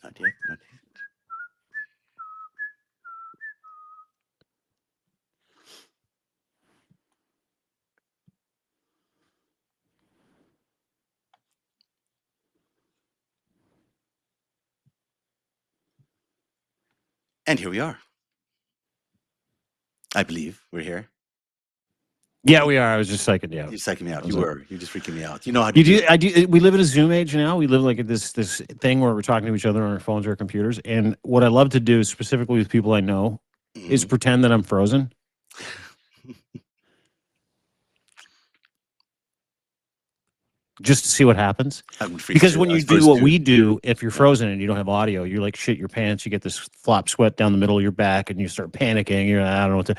Not yet. Not yet. And here we are. I believe we're here. Yeah, we are. I was just psyching you out. You're psyching me out. I You was like, were. You're just freaking me out. You know how to you do do. it. I do. We live in a Zoom age now. We live like at this thing where we're talking to each other on our phones or our computers. And what I love to do, specifically with people I know, is Mhm. pretend that I'm frozen, just to see what happens. I would freeze Because too. when I you was do frozen what too. we do, if you're Yeah. frozen and you don't have audio, you're like shit your pants. You get this flop sweat down the middle of your back, and you start panicking. You're I don't know what to.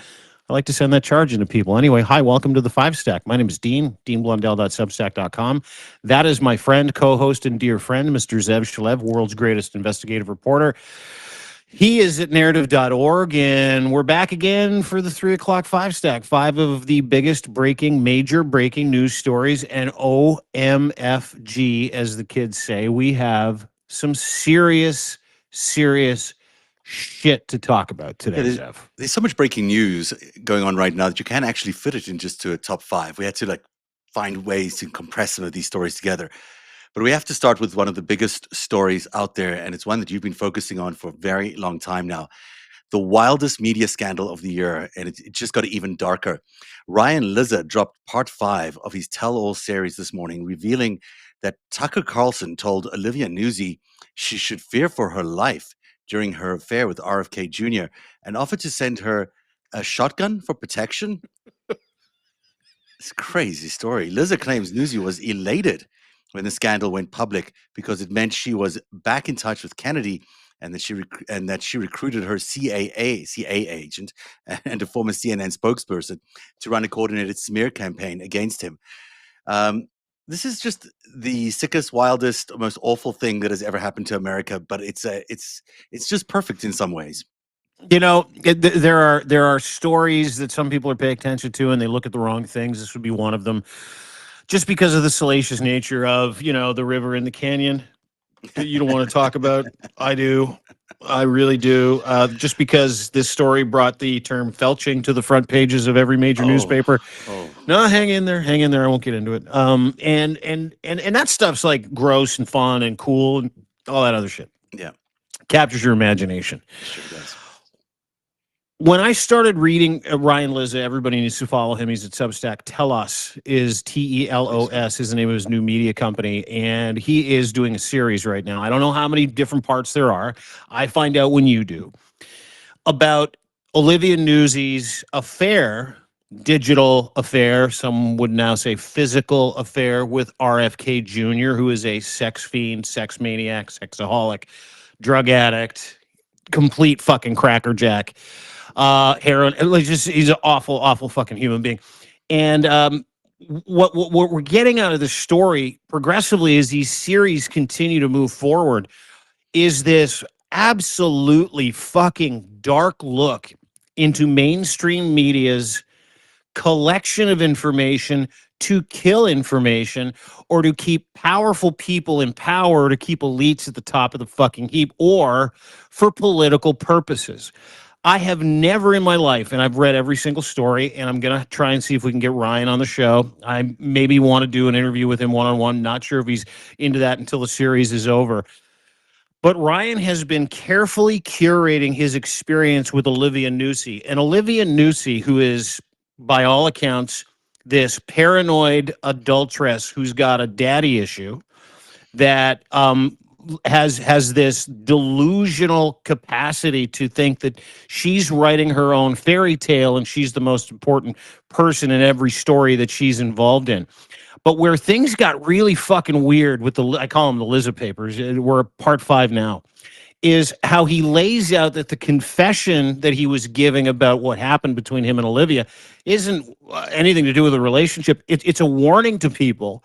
I like to send that charge into people. Anyway, hi, welcome to the Five Stack. My name is Dean, deanblundell.substack.com. That is my friend, co-host, and dear friend, Mr. Zev Shalev, world's greatest investigative reporter. He is at narrative.org, and we're back again for the 3 o'clock Five Stack. Five of the biggest major breaking news stories. And OMFG, as the kids say, we have some serious shit to talk about Yeah, today, Zev. there's so much breaking news going on right now that you can't actually fit it in just to a top five. We had to like find ways to compress some of these stories together. But we have to start with one of the biggest stories out there, and it's one that you've been focusing on for a very long time now. The wildest media scandal of the year, and it just got even darker. Ryan Lizza dropped part 5 of his Tell All series this morning, revealing that Tucker Carlson told Olivia Newsy she should fear for her life during her affair with RFK Jr. and offered to send her a shotgun for protection. It's a crazy story. Lizza claims Newsy was elated when the scandal went public because it meant she was back in touch with Kennedy and that she recruited her CIA agent and a former CNN spokesperson to run a coordinated smear campaign against him. Um, this is just the sickest, wildest, most awful thing that has ever happened to America, but it's just perfect in some ways. You know, there are stories that some people are paying attention to, and they look at the wrong things. This would be one of them, just because of the salacious nature of the river and the canyon that you don't want to talk about. I do. I really do. Just because this story brought the term felching to the front pages of every major Oh, newspaper. oh, No, hang in there, hang in there. I won't get into it. And that stuff's like gross and fun and cool and all that other shit. yeah, Captures your imagination. it sure does. When I started reading Ryan Lizza, everybody needs to follow him. He's at Substack. Telos is Telos. Is the name of his new media company, and he is doing a series right now. I don't know how many different parts there are. I find out when you do about Olivia Newsy's affair, digital affair. Some would now say physical affair with RFK Jr., who is a sex fiend, sex maniac, sexaholic, drug addict, complete fucking crackerjack, heroin. Like just he's an awful fucking human being. And what we're getting out of the story progressively as these series continue to move forward is this absolutely fucking dark look into mainstream media's collection of information to kill information or to keep powerful people in power, to keep elites at the top of the fucking heap, or for political purposes. I have never in my life, and I've read every single story, and I'm going to try and see if we can get Ryan on the show. I maybe want to do an interview with him one-on-one. Not sure if he's into that until the series is over. But Ryan has been carefully curating his experience with Olivia Newsy. And Olivia Newsy, who is, by all accounts, this paranoid adulteress who's got a daddy issue that has this delusional capacity to think that she's writing her own fairy tale and she's the most important person in every story that she's involved in. But where things got really fucking weird with I call them the Lizard Papers, we're part 5 now, is how he lays out that the confession that he was giving about what happened between him and Olivia isn't anything to do with the relationship. It's a warning to people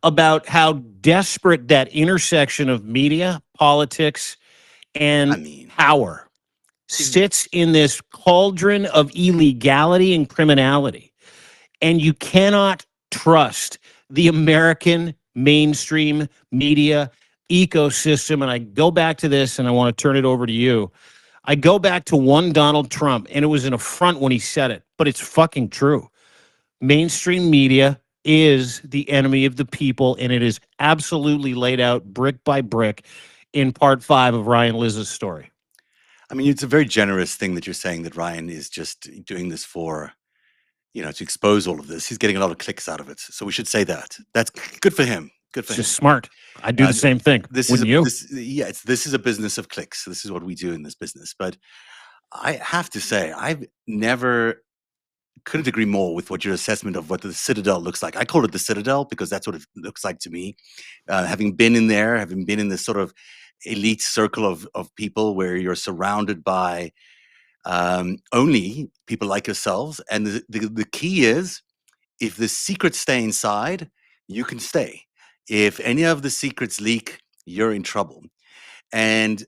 about how desperate that intersection of media, politics, I and mean, power sits in this cauldron of illegality and criminality. And you cannot trust the American mainstream media, ecosystem, and I go back to this, and I want to turn it over to you. I go back to one Donald Trump, and it was an affront when he said it, but it's fucking true. Mainstream media is the enemy of the people, and it is absolutely laid out brick by brick in part 5 of Ryan Liz's story. I mean, it's a very generous thing that you're saying that Ryan is just doing this for, to expose all of this. He's getting a lot of clicks out of it. So we should say that. That's good for him. Good for It's him. just smart. I do the same thing. Wouldn't you? This is a business of clicks. This is what we do in this business. But I have to say, I've never couldn't agree more with what your assessment of what the Citadel looks like. I call it the Citadel because that's what it looks like to me. Having been in there, having been in this sort of elite circle of people where you're surrounded by only people like yourselves. And the key is, if the secrets stay inside, you can stay. If any of the secrets leak, you're in trouble. And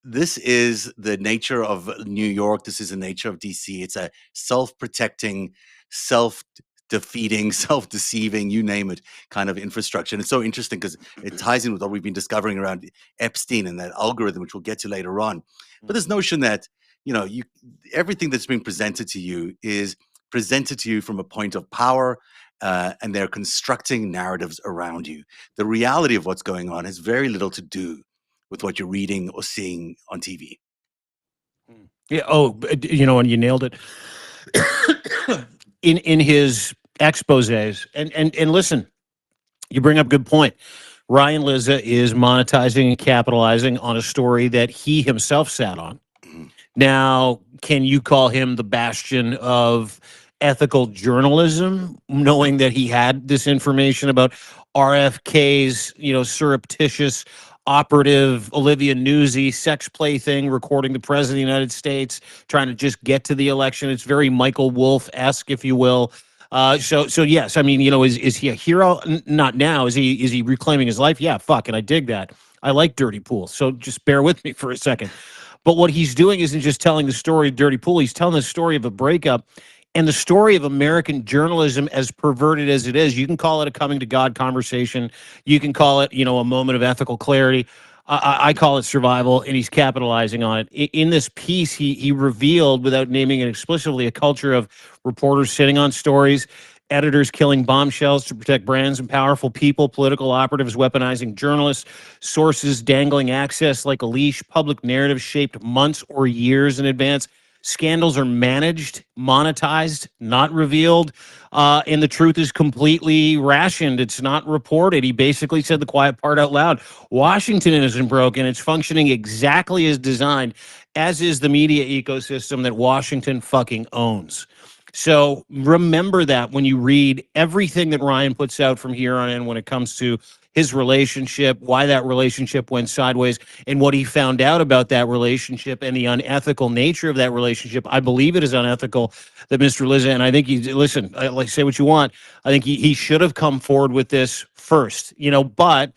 this is the nature of New York. This is the nature of DC. It's a self-protecting, self-defeating, self-deceiving, you name it, kind of infrastructure. And it's so interesting because it ties in with what we've been discovering around Epstein and that algorithm, which we'll get to later on. But this notion that, everything that's being presented to you is presented to you from a point of power, and they're constructing narratives around you. The reality of what's going on has very little to do with what you're reading or seeing on TV. Yeah. Oh, and you nailed it in his exposés. And listen, you bring up a good point. Ryan Lizza is monetizing and capitalizing on a story that he himself sat on. Mhm. Now, can you call him the bastion of ethical journalism, knowing that he had this information about RFK's, surreptitious operative Olivia Newsy sex play thing, recording the president of the United States, trying to just get to the election? It's very Michael Wolff-esque, if you will. So yes, I mean, is he a hero? Not now. Is he reclaiming his life? Yeah, fuck, and I dig that. I like Dirty Pool, so just bear with me for a second. But what he's doing isn't just telling the story of Dirty Pool. He's telling the story of a breakup and the story of American journalism, as perverted as it is. You can call it a coming to God conversation. You can call it, a moment of ethical clarity. I call it survival, and he's capitalizing on it. In this piece, he revealed, without naming it explicitly, a culture of reporters sitting on stories, editors killing bombshells to protect brands and powerful people, political operatives weaponizing journalists, sources dangling access like a leash, public narrative shaped months or years in advance. Scandals are managed, monetized, not revealed, and the truth is completely rationed. It's not reported. He basically said the quiet part out loud. Washington isn't broken. It's functioning exactly as designed, as is the media ecosystem that Washington fucking owns. So remember that when you read everything that Ryan puts out from here on in when it comes to his relationship, why that relationship went sideways, and what he found out about that relationship and the unethical nature of that relationship. I believe it is unethical that Mr. Lizza, and I think listen, like, say what you want. I think he should have come forward with this first, but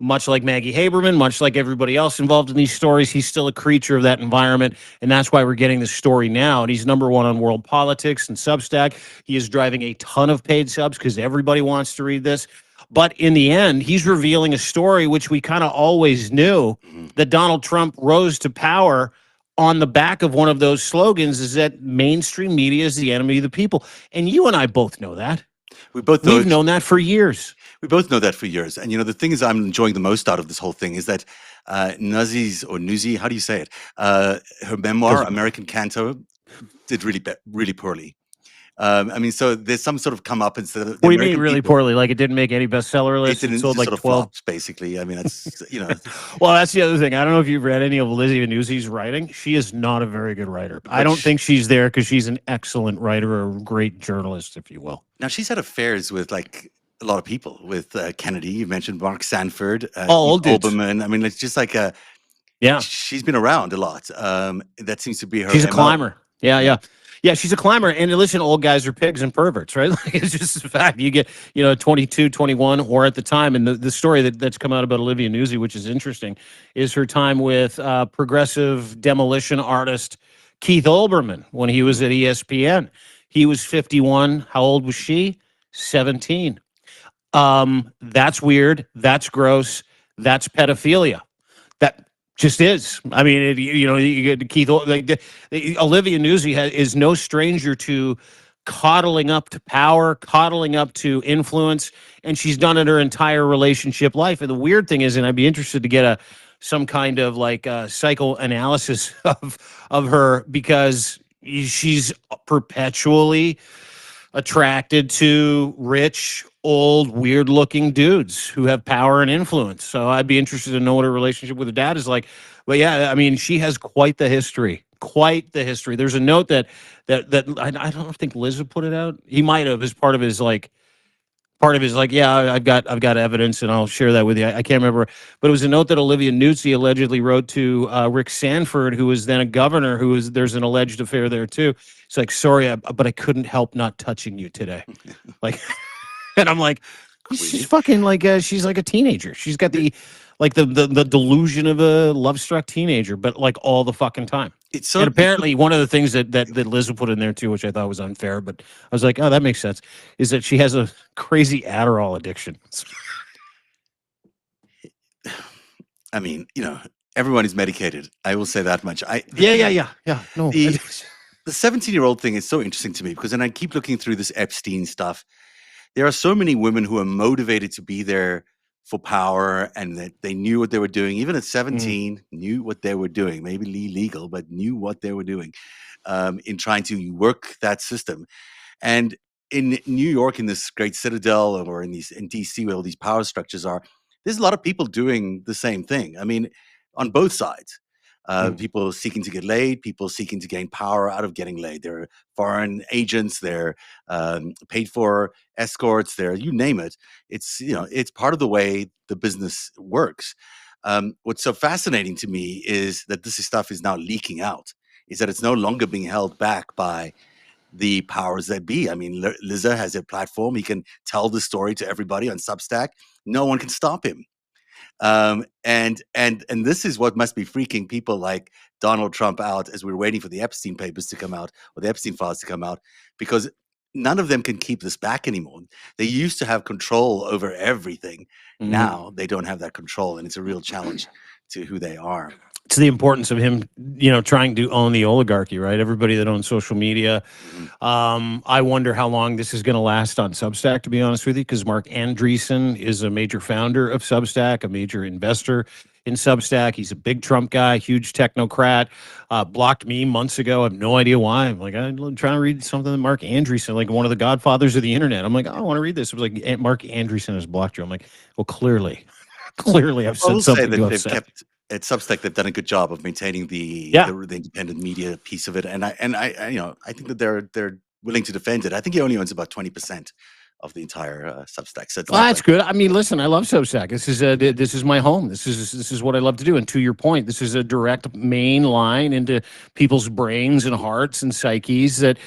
much like Maggie Haberman, much like everybody else involved in these stories, he's still a creature of that environment. And that's why we're getting this story now. And he's number one on World Politics and Substack. He is driving a ton of paid subs because everybody wants to read this. But in the end, he's revealing a story which we kind of always knew, that Donald Trump rose to power on the back of one of those slogans, is that mainstream media is the enemy of the people. And you and I both know that. We've known that for years. We both know that for years. And, the thing is I'm enjoying the most out of this whole thing is that Nuzi, how do you say it? Her memoir, American Canto, did really poorly. So there's some sort of come up instead of what do you mean really poorly? Like it didn't make any bestseller lists? It didn't, sold like sort of 12 flops, basically. I mean, that's, Well, that's the other thing. I don't know if you've read any of Lizzie Newsy's writing. She is not a very good writer. I don't think she's there because she's an excellent writer or a great journalist, if you will. Now, she's had affairs with like a lot of people, with Kennedy. You mentioned Mark Sanford, old dudes. Oberman. I mean, it's just like she's been around a lot. That seems to be her. She's a climber. Yeah, she's a climber. And listen, old guys are pigs and perverts, right? Like, it's just a fact. You get, 22, 21, or at the time. And the story that's come out about Olivia Newsy, which is interesting, is her time with progressive demolition artist Keith Olbermann when he was at ESPN. He was 51. How old was she? 17. That's weird. That's gross. That's pedophilia. That just is. I mean, you get Keith, Olivia Newsy is no stranger to coddling up to power, coddling up to influence, and she's done it her entire relationship life. And the weird thing is, and I'd be interested to get some kind of like psychoanalysis of her, because she's perpetually attracted to rich, old, weird-looking dudes who have power and influence. So I'd be interested to know what her relationship with her dad is like. But yeah, I mean, she has quite the history. Quite the history. There's a note that I don't think Liz would put it out. He might have as part of his yeah, I've got evidence and I'll share that with you. I can't remember, but it was a note that Olivia Nuzzi allegedly wrote to Rick Sanford, who was then a governor, there's an alleged affair there too. It's like, sorry, but I couldn't help not touching you today. Like, and I'm like, she's fucking like she's like a teenager. She's got the delusion of a love-struck teenager, but like all the fucking time. It's so And apparently, one of the things that Liz would put in there too, which I thought was unfair, but I was like, oh, that makes sense, is that she has a crazy Adderall addiction. I mean, everyone is medicated. I will say that much. Yeah. No, The 17-year-old thing is so interesting to me because then I keep looking through this Epstein stuff. There are so many women who are motivated to be there for power and that they knew what they were doing. Even at 17, knew what they were doing. Maybe illegal, but knew what they were doing in trying to work that system. And in New York, in this great citadel, or in DC, where all these power structures are, there's a lot of people doing the same thing. I mean, on both sides. People seeking to get laid, people seeking to gain power out of getting laid. There are foreign agents, they're paid for escorts, you name it. It's part of the way the business works. What's so fascinating to me is that this stuff is now leaking out, is that it's no longer being held back by the powers that be. I mean, Lizzo has a platform. He can tell the story to everybody on Substack. No one can stop him. And this is what must be freaking people like Donald Trump out as we're waiting for the Epstein papers to come out, or the Epstein files to come out, because none of them can keep this back anymore. They used to have control over everything. Now they don't have that control, and it's a real challenge to who they are. It's the importance of him, trying to own the oligarchy, right? Everybody that owns social media. I wonder how long this is going to last on Substack, to be honest with you, because Mark Andreessen is a major founder of Substack, a major investor in Substack. He's a big Trump guy, huge technocrat, blocked me months ago. I have no idea why. I'm like, I'm trying to read something that Mark Andreessen, like one of the godfathers of the internet. I'm like, oh, I want to read this. It was like, Mark Andreessen has blocked you. I'm like, well, clearly I've said something to upset. At Substack, they've done a good job of maintaining the independent media piece of it, and I think that they're willing to defend it. I think he only owns about 20% of the entire Substack. So that's good. I mean, listen, I love Substack. This is my home. This is what I love to do. And to your point, this is a direct main line into people's brains and hearts and psyches that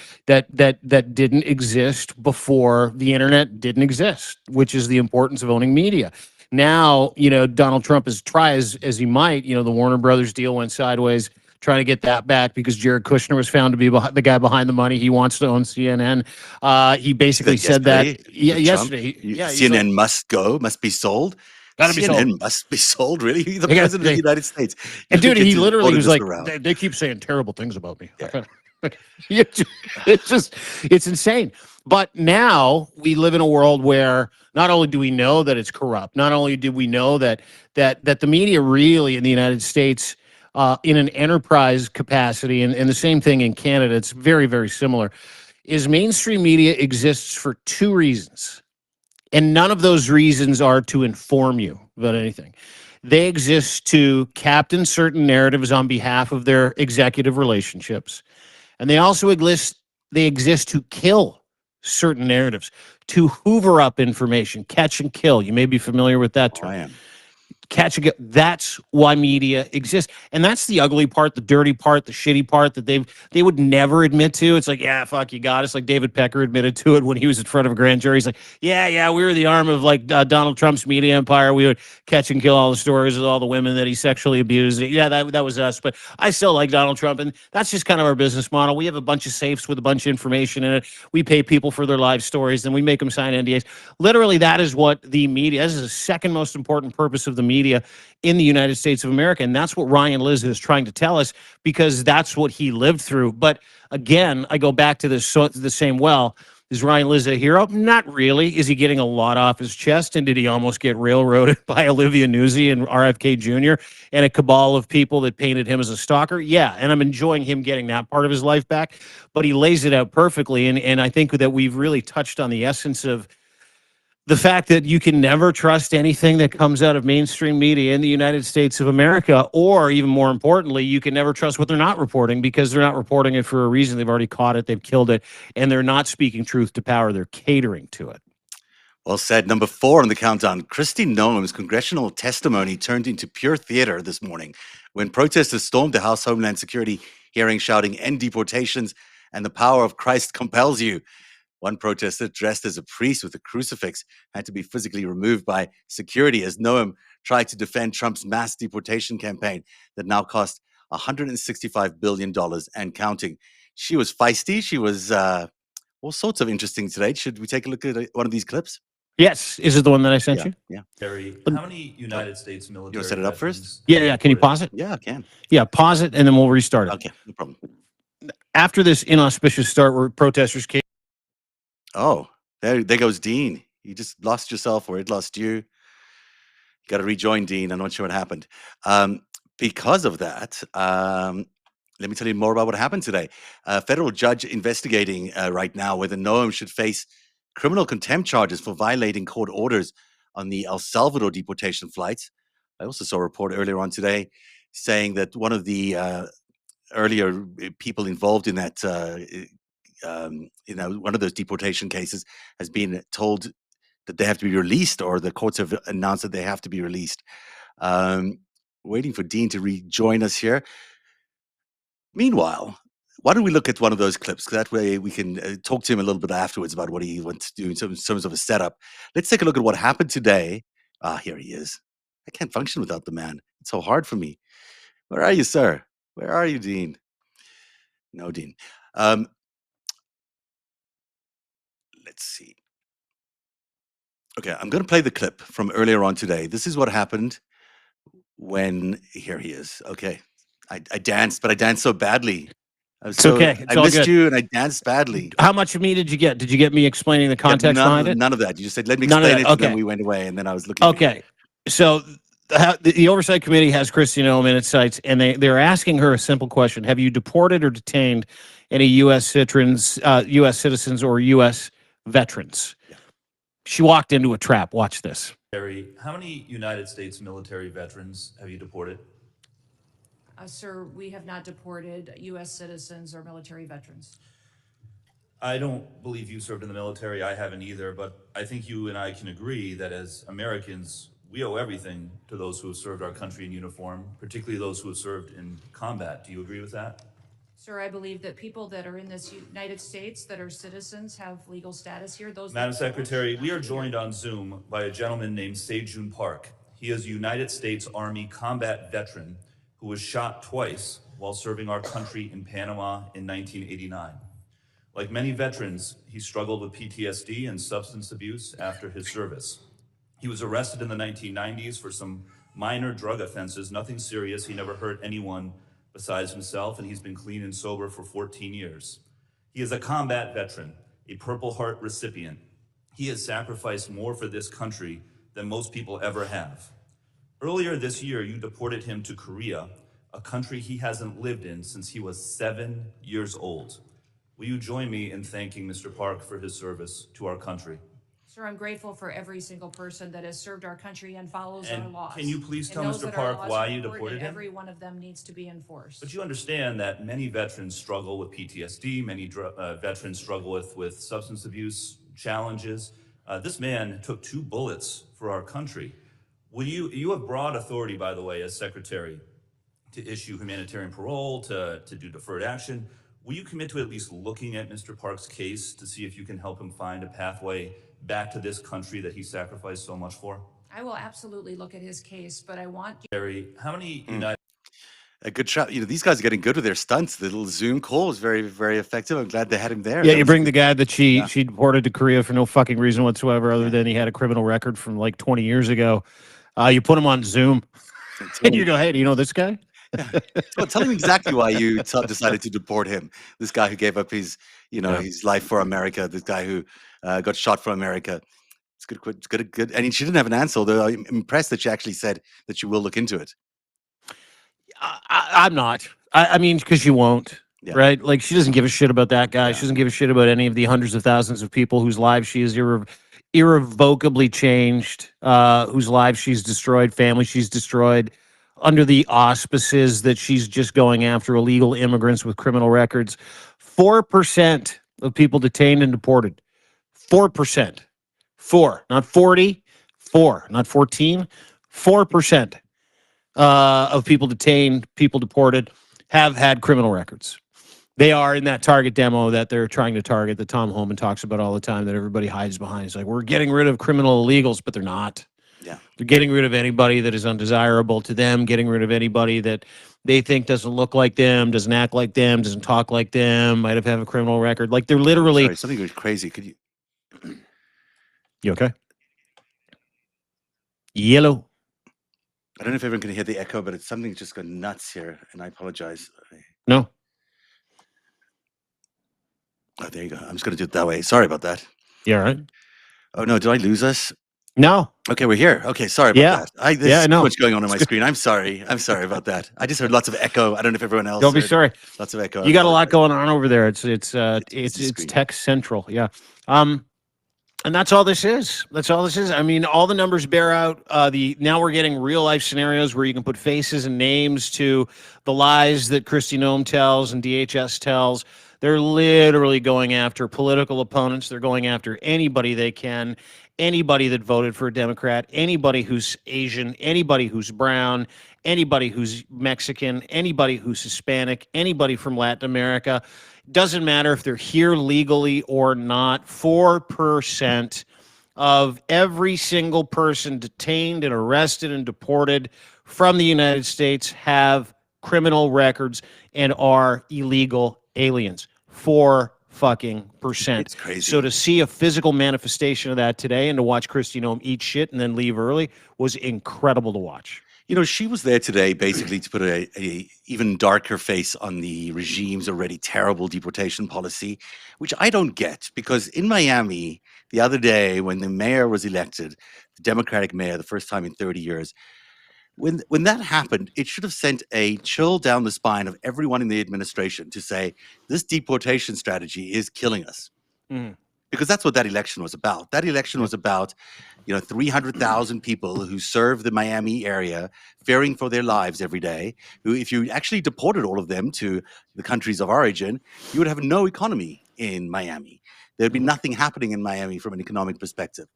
didn't exist before the internet didn't exist, which is the importance of owning media. Now, Donald Trump is as he might, the Warner Brothers deal went sideways, trying to get that back because Jared Kushner was found to be the guy behind the money. He wants to own CNN. He basically said that yesterday. CNN must be sold. Gotta be CNN must be sold. Really, the president of the United States. And dude, he literally was like, they keep saying terrible things about me. Yeah. It's insane. But now we live in a world where not only do we know that it's corrupt, not only do we know that the media really in the United States, in an enterprise capacity, and the same thing in Canada, it's very, very similar, is mainstream media exists for two reasons. And none of those reasons are to inform you about anything. They exist to captain certain narratives on behalf of their executive relationships. And they also exist to kill certain narratives, to hoover up information, catch and kill. You may be familiar with that term. I am. Catch and kill. That's why media exists. And that's the ugly part, the dirty part, the shitty part that they would never admit to. It's like, yeah, fuck, you got us. Like David Pecker admitted to it when he was in front of a grand jury. He's like, yeah, we were the arm of like Donald Trump's media empire. We would catch and kill all the stories of all the women that he sexually abused. Yeah, that was us. But I still like Donald Trump. And that's just kind of our business model. We have a bunch of safes with a bunch of information in it. We pay people for their live stories. Then we make them sign NDAs. Literally, that is what the media, this is the second most important purpose of the media in the United States of America. And that's what Ryan Liz is trying to tell us, because that's what he lived through. But again, I go back to this, so the same well. Is Ryan Liz a hero? Not really. Is he getting a lot off his chest? And did he almost get railroaded by Olivia Nuzzi and RFK Jr. and a cabal of people that painted him as a stalker? Yeah, and I'm enjoying him getting that part of his life back. But he lays it out perfectly, and I think that we've really touched on the essence of the fact that you can never trust anything that comes out of mainstream media in the United States of America, or even more importantly, you can never trust what they're not reporting, because they're not reporting it for a reason. They've already caught it, they've killed it, and they're not speaking truth to power. They're catering to it. Well said. Number 4 on the countdown. Kristi Noem's congressional testimony turned into pure theater this morning when protesters stormed the House Homeland Security hearing, shouting, "End deportations and the power of Christ compels you." One protester, dressed as a priest with a crucifix, had to be physically removed by security as Noem tried to defend Trump's mass deportation campaign that now cost $165 billion and counting. She was feisty. She was all sorts of interesting today. Should we take a look at one of these clips? Yes. Is it the one that I sent you? Yeah. Terry, how many United States military You want to set it up first? Yeah. Can you pause it? Yeah, I can. Yeah, pause it, and then we'll restart it. Okay, no problem. After this inauspicious start where protesters came. Oh, there goes Dean. You just lost yourself, or it lost you. Got to rejoin Dean. I'm not sure what happened. Because of that, let me tell you more about what happened today. A federal judge investigating right now whether Noem should face criminal contempt charges for violating court orders on the El Salvador deportation flights. I also saw a report earlier on today saying that one of the earlier people involved in that, one of those deportation cases has been told that they have to be released, or the courts have announced that they have to be released. Waiting for Dean to rejoin us here. Meanwhile, why don't we look at one of those clips? That way we can talk to him a little bit afterwards about what he wants to do in terms of a setup. Let's take a look at what happened today. Here he is. I can't function without the man. It's so hard for me. Where are you, sir? Where are you, Dean? No, Dean. Let's see. Okay, I'm going to play the clip from earlier on today. This is what happened when, here he is. Okay, I danced, but I danced so badly. It's okay. It's I all missed good. you, and I danced badly. How much of me did you get? Did you get me explaining the context behind it? None of that. You just said, let me None of explain that, it, and okay. then we went away, and then I was looking for you. Okay, so the Oversight Committee has Kristi Noem in its sights, and they're asking her a simple question: have you deported or detained any U.S. citizens, or U.S. veterans? Yeah. She walked into a trap. Watch this. Terry, how many United States military veterans have you deported? Sir, we have not deported U.S. citizens or military veterans. I don't believe you served in the military. I haven't either, but I think you and I can agree that as Americans, we owe everything to those who have served our country in uniform, particularly those who have served in combat. Do you agree with that? Sir, I believe that people that are in this United States that are citizens have legal status here. Madam Secretary, we are joined on Zoom by a gentleman named Se-Jun Park. He is a United States Army combat veteran who was shot twice while serving our country in Panama in 1989. Like many veterans, he struggled with PTSD and substance abuse after his service. He was arrested in the 1990s for some minor drug offenses, nothing serious. He never hurt anyone besides himself, and he's been clean and sober for 14 years. He is a combat veteran, a Purple Heart recipient. He has sacrificed more for this country than most people ever have. Earlier this year, you deported him to Korea, a country he hasn't lived in since he was 7 years old. Will you join me in thanking Mr. Park for his service to our country? Sir, I'm grateful for every single person that has served our country and follows our laws. Can you please tell And knows Mr. that our Park laws why are you important deported and him? every one of them needs to be enforced. But you understand that many veterans struggle with PTSD, many veterans struggle with substance abuse challenges. This man took 2 bullets for our country. Will you have broad authority, by the way, as Secretary, to issue humanitarian parole, to do deferred action. Will you commit to at least looking at Mr. Park's case to see if you can help him find a pathway back to this country that he sacrificed so much for? I will absolutely look at his case, but I want you. Terry, how many United A good shot. These guys are getting good with their stunts. The little Zoom call was very, very effective. I'm glad they had him there. Yeah, That you was bring good. the guy that she Yeah. deported to Korea for no fucking reason whatsoever, other Yeah. than he had a criminal record from like 20 years ago. You put him on Zoom, And tell and you him, go, "Hey, do you know this guy?" yeah. Tell him exactly why you decided to deport him. This guy who gave up his, Yeah. his life for America. This guy who got shot for America. It's good, it's good, good. And she didn't have an answer, although I'm impressed that she actually said that she will look into it. I'm not. I mean, because you won't, Yeah, right? Like, she doesn't give a shit about that guy. yeah. She doesn't give a shit about any of the hundreds of thousands of people whose lives she has irrevocably changed, whose lives she's destroyed, family she's destroyed, under the auspices that she's just going after illegal immigrants with criminal records. 4% of people detained and deported. 4%. 4, not 40. 4, not 14. 4% of people detained, people deported, have had criminal records. They are in that target demo that they're trying to target, that Tom Homan talks about all the time, that everybody hides behind. It's like, we're getting rid of criminal illegals, but they're not. Yeah. They're getting rid of anybody that is undesirable to them, getting rid of anybody that they think doesn't look like them, doesn't act like them, doesn't talk like them, might have a criminal record. Like, they're literally. Sorry, something was crazy. Could you? You okay? Yellow. I don't know if everyone can hear the echo, but it's something just gone nuts here, and I apologize. No. Oh, there you go. I'm just going to do it that way. Sorry about that. You all right? Oh no, did I lose us? No. Okay, we're here. Okay, sorry about Yeah. that. There's Yeah, I so know. much going on my screen. I'm sorry. I'm sorry about that. I just heard lots of echo. I don't know if everyone else Don't be heard sorry. lots of echo. I You got a lot apologize. going on over there. It's the screen. tech central. Yeah. And that's all this is. That's all this is. I mean, all the numbers bear out. Now we're getting real life scenarios where you can put faces and names to the lies that Kristi Noem tells and DHS tells. They're literally going after political opponents. They're going after anybody they can, anybody that voted for a Democrat, anybody who's Asian, anybody who's brown, anybody who's Mexican, anybody who's Hispanic, anybody from Latin America. Doesn't matter if they're here legally or not. 4% of every single person detained and arrested and deported from the United States have criminal records and are illegal aliens. 4% It's crazy. So to see a physical manifestation of that today and to watch Kristi Noem eat shit and then leave early was incredible to watch. She was there today basically to put a even darker face on the regime's already terrible deportation policy, which I don't get, because in Miami the other day when the mayor was elected, the Democratic mayor, the first time in 30 years, when that happened, it should have sent a chill down the spine of everyone in the administration to say, this deportation strategy is killing us. Mhm. Because that's what that election was about. That election was about 300,000 people who serve the Miami area, fearing for their lives every day, who, if you actually deported all of them to the countries of origin, you would have no economy in Miami. There'd be nothing happening in Miami from an economic perspective.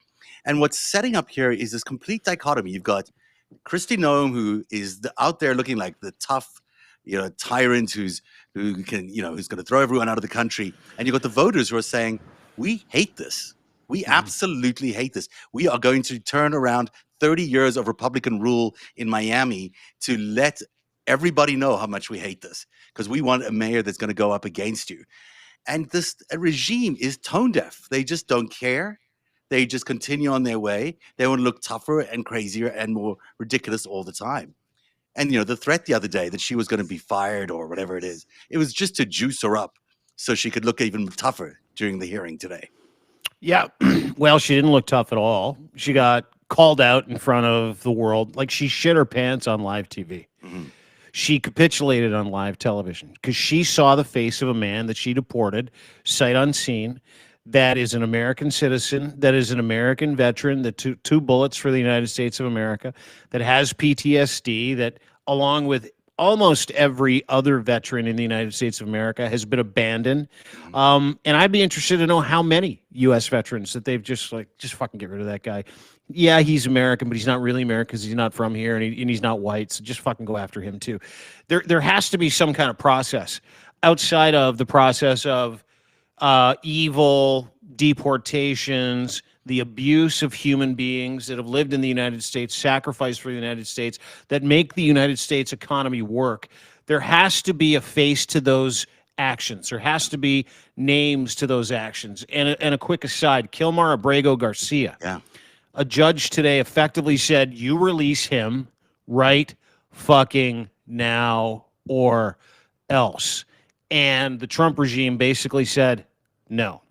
And what's setting up here is this complete dichotomy. You've got Kristi Noem, who is out there looking like the tough, tyrant who can, who's going to throw everyone out of the country. And you've got the voters who are saying, we hate this. We absolutely hate this. We are going to turn around 30 years of Republican rule in Miami to let everybody know how much we hate this, because we want a mayor that's going to go up against you. And this regime is tone deaf. They just don't care. They just continue on their way. They want to look tougher and crazier and more ridiculous all the time. And, the threat the other day that she was going to be fired or whatever it was just to juice her up so she could look even tougher during the hearing today. Yeah. Well, she didn't look tough at all. She got called out in front of the world. Like, she shit her pants on live TV. Mm-hmm. She capitulated on live television because she saw the face of a man that she deported, sight unseen, that is an American citizen, that is an American veteran, that two bullets for the United States of America, that has PTSD, that along with almost every other veteran in the United States of America has been abandoned. And I'd be interested to know how many U.S. veterans that they've just fucking get rid of that guy. Yeah, he's American, but he's not really American because he's not from here and he's not white. So just fucking go after him too. There has to be some kind of process outside of the process of evil deportations, the abuse of human beings that have lived in the United States, sacrificed for the United States, that make the United States economy work. There has to be a face to those actions. There has to be names to those actions. And a quick aside, Kilmar Abrego Garcia. Yeah. a judge today effectively said, you release him right fucking now or else. And the Trump regime basically said no.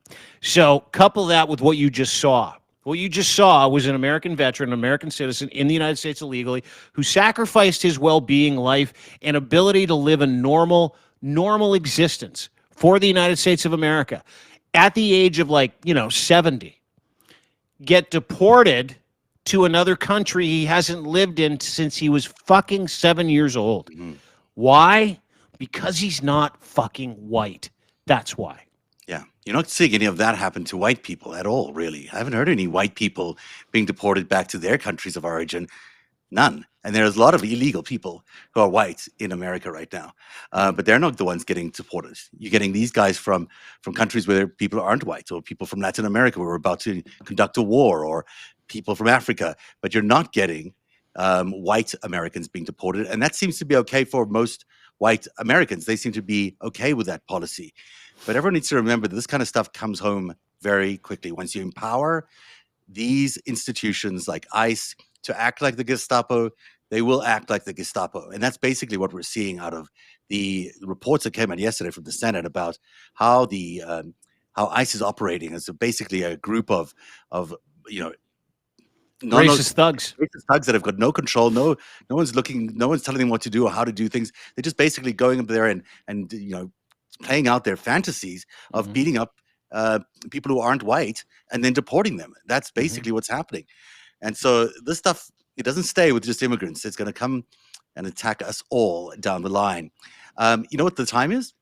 So couple that with what you just saw. What you just saw was an American veteran, an American citizen in the United States illegally, who sacrificed his well-being, life, and ability to live a normal existence for the United States of America at the age of 70, get deported to another country he hasn't lived in since he was fucking 7 years old. Why? Because he's not fucking white. That's why. Yeah. You're not seeing any of that happen to white people at all, really. I haven't heard any white people being deported back to their countries of origin. None. And there's a lot of illegal people who are white in America right now. But they're not the ones getting deported. You're getting these guys from countries where people aren't white, or people from Latin America where we're about to conduct a war, or people from Africa. But you're not getting white Americans being deported. And that seems to be okay for most white Americans. They seem to be okay with that policy. But everyone needs to remember that this kind of stuff comes home very quickly. Once you empower these institutions like ICE to act like the Gestapo, they will act like the Gestapo. And that's basically what we're seeing out of the reports that came out yesterday from the Senate about how how ICE is operating as basically a group of Racist thugs. Racist thugs that have got no control. No one's looking. No one's telling them what to do or how to do things. They're just basically going up there and playing out their fantasies of beating up people who aren't white and then deporting them. That's basically what's happening. And so this stuff, it doesn't stay with just immigrants. It's going to come and attack us all down the line. You know what the time is?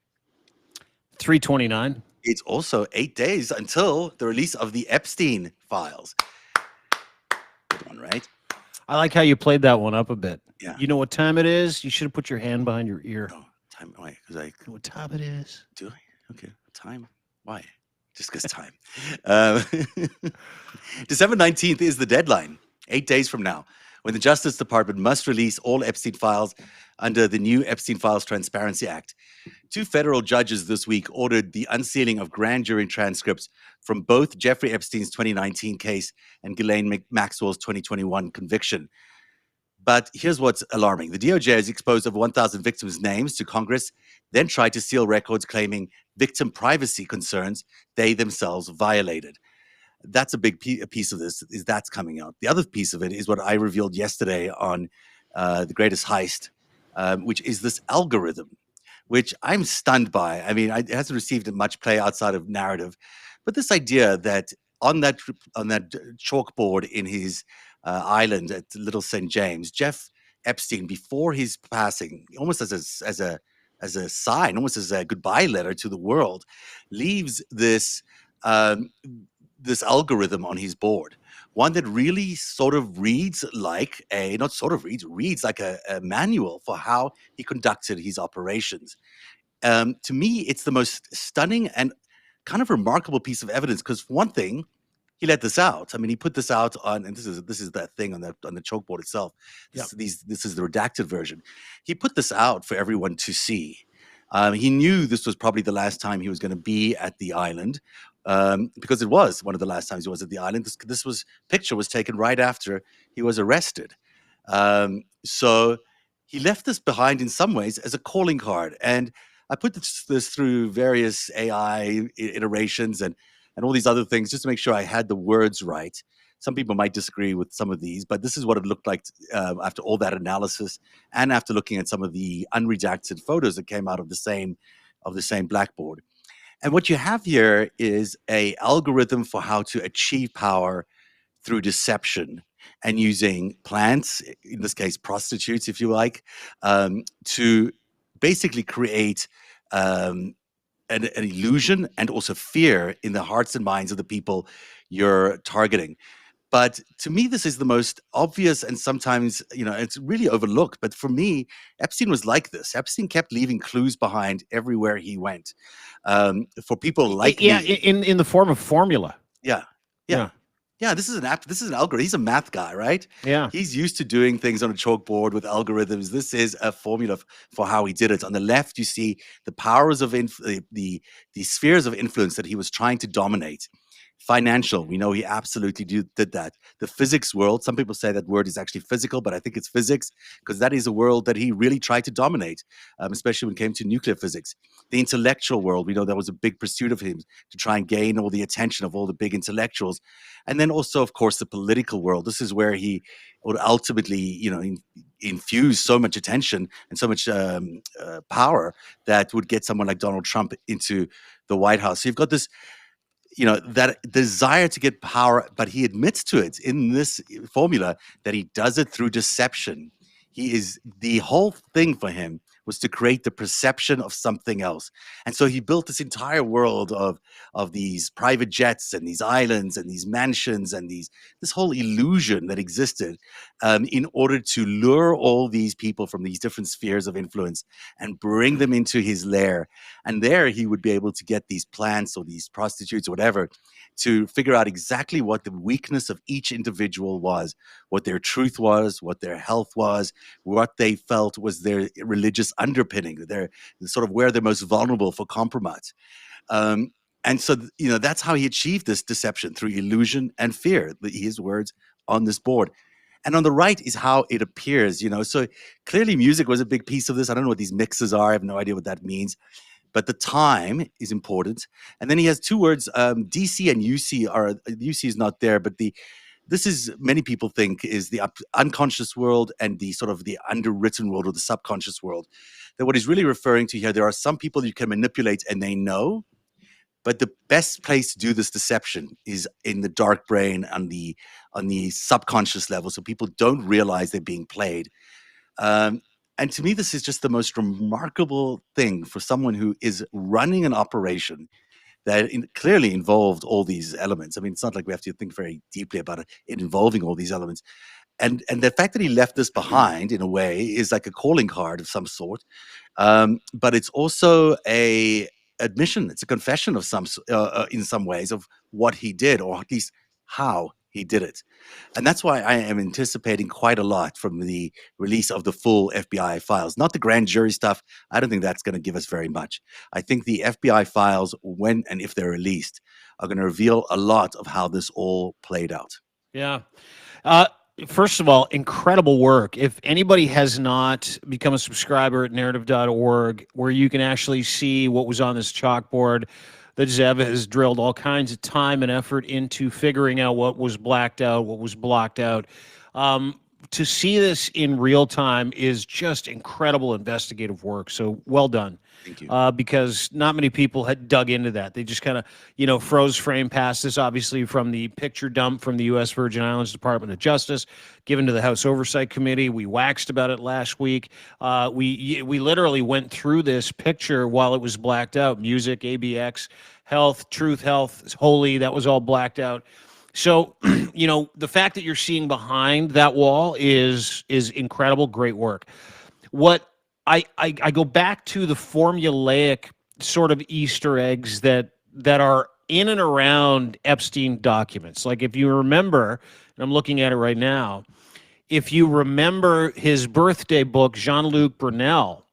3:29. It's also 8 days until the release of the Epstein files. Good one, right? I like how you played that one up a bit. Yeah. You know what time it is? You should have put your hand behind your ear. No, time. Why? Because I. You know what time it is? Do I? Okay. Time. Why? Just because time. December 19th is the deadline, 8 days from now, when the Justice Department must release all Epstein files under the new Epstein Files Transparency Act. 2 federal judges this week ordered the unsealing of grand jury transcripts from both Jeffrey Epstein's 2019 case and Ghislaine Maxwell's 2021 conviction. But here's what's alarming. The DOJ has exposed over 1,000 victims' names to Congress, then tried to seal records claiming victim privacy concerns they themselves violated. That's a big piece of this, is that's coming out. The other piece of it is what I revealed yesterday on The Greatest Heist, which is this algorithm, which I'm stunned by. I mean, it hasn't received much play outside of narrative, but this idea that on that chalkboard in his island at Little St. James, Jeff Epstein, before his passing, almost as a sign, almost as a goodbye letter to the world, leaves this this algorithm on his board, one that really sort of reads like reads like a manual for how he conducted his operations. To me, it's the most stunning and kind of remarkable piece of evidence because, for one thing, he let this out. I mean, he put this out on, and this is that thing on the chalkboard itself. This is the redacted version. He put this out for everyone to see. He knew this was probably the last time he was going to be at the island, because it was one of the last times he was at the island. This picture was taken right after he was arrested. So he left this behind in some ways as a calling card. And I put this through various AI iterations and all these other things just to make sure I had the words right. Some people might disagree with some of these, but this is what it looked like after all that analysis and after looking at some of the unredacted photos that came out of the same blackboard. And what you have here is an algorithm for how to achieve power through deception and using plants, in this case prostitutes, if you like, to basically create an illusion and also fear in the hearts and minds of the people you're targeting. But to me, this is the most obvious and sometimes, it's really overlooked. But for me, Epstein was like this. Epstein kept leaving clues behind everywhere he went. For people like me. In the form of formula. Yeah. This is an algorithm. He's a math guy, right? Yeah. He's used to doing things on a chalkboard with algorithms. This is a formula for how he did it. On the left, you see the powers of the spheres of influence that he was trying to dominate. Financial, we know he absolutely did that. The physics world, some people say that word is actually physical, but I think it's physics because that is a world that he really tried to dominate, especially when it came to nuclear physics. The intellectual world, we know that was a big pursuit of him to try and gain all the attention of all the big intellectuals. And then also, of course, the political world. This is where he would ultimately, infuse so much attention and so much power that would get someone like Donald Trump into the White House. So you've got this, that desire to get power, but he admits to it in this formula that he does it through deception. The whole thing for him was to create the perception of something else. And so he built this entire world of these private jets and these islands and these mansions and this whole illusion that existed in order to lure all these people from these different spheres of influence and bring them into his lair. And there he would be able to get these plants or these prostitutes or whatever to figure out exactly what the weakness of each individual was, what their truth was, what their health was, what they felt was their religious underpinning, their sort of where they're most vulnerable for compromise. And so, that's how he achieved this deception through illusion and fear, his words on this board. And on the right is how it appears, So clearly music was a big piece of this. I don't know what these mixes are. I have no idea what that means. But the time is important. And then he has two words, DC and UC UC is not there, but this is, many people think, is the unconscious world and the sort of the underwritten world or the subconscious world. That what he's really referring to here, there are some people you can manipulate and they know, but the best place to do this deception is in the dark brain on the subconscious level, so people don't realize they're being played. And to me, this is just the most remarkable thing for someone who is running an operation that clearly involved all these elements. I mean, it's not like we have to think very deeply about it involving all these elements. And the fact that he left this behind in a way is like a calling card of some sort. But it's also a admission. It's a confession of in some ways of what he did, or at least how he did it. And that's why I am anticipating quite a lot from the release of the full FBI files, not the grand jury stuff. I don't think that's going to give us very much. I think the FBI files, when and if they're released, are going to reveal a lot of how this all played out. Yeah. First of all, incredible work. If anybody has not become a subscriber at narrative.org, where you can actually see what was on this chalkboard, that Zev has drilled all kinds of time and effort into figuring out what was blacked out, what was blocked out. To see this in real time is just incredible investigative work. So well done. Thank you. Because not many people had dug into that. They just kind of, froze frame past this, obviously, from the picture dump from the U.S. Virgin Islands Department of Justice, given to the House Oversight Committee. We waxed about it last week. We literally went through this picture while it was blacked out. Music, ABX, Health, Truth Health, Holy, that was all blacked out. So, the fact that you're seeing behind that wall is incredible. Great work. What I go back to the formulaic sort of Easter eggs that are in and around Epstein documents. Like, if you remember, and I'm looking at it right now, if you remember his birthday book, Jean-Luc Brunel,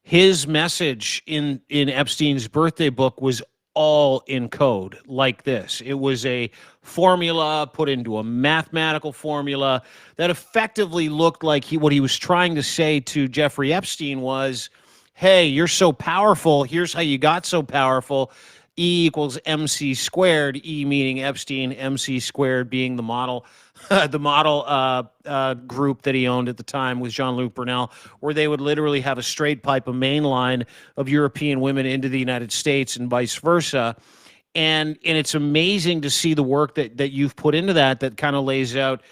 his message in Epstein's birthday book was all in code like this. It was a formula put into a mathematical formula that effectively looked like what he was trying to say to Jeffrey Epstein was, hey, you're so powerful. Here's how you got so powerful. E equals MC squared, E meaning Epstein, MC squared being the model group that he owned at the time with Jean-Luc Brunel, where they would literally have a straight pipe, a main line of European women into the United States and vice versa. And it's amazing to see the work that you've put into that kind of lays out